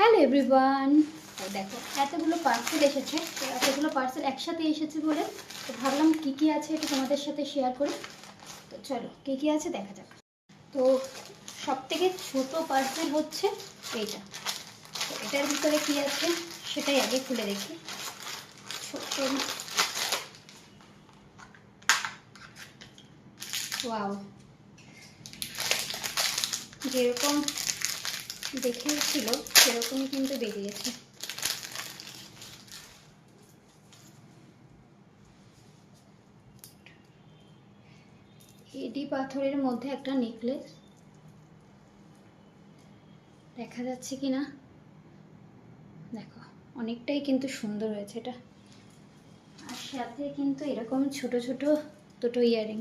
Hello everyone. তো দেখো এতগুলো পার্সেল এসেছে, তো এতগুলো পার্সেল একসাথে এসেছে বলে তো ভাবলাম কী কী আছে একটু তোমাদের সাথে শেয়ার করি। তো চলো কী কী আছে দেখা যাক। তো সবথেকে ছোট পার্সেল হচ্ছে এইটা। তো এটার ভিতরে কী আছে সেটাই আগে খুলে দেখি। ছোট্ট, ওয়াও, যেরকম দেখেছিল সেরকমই কিন্তু বেরিয়েছে। এডি পাথরের মধ্যে একটা নেকলেস, দেখা যাচ্ছে কি না দেখো, অনেকটাই কিন্তু সুন্দর হয়েছে এটা। আর সাথে কিন্তু এরকম ছোট ছোট দুটো ইয়ারিং,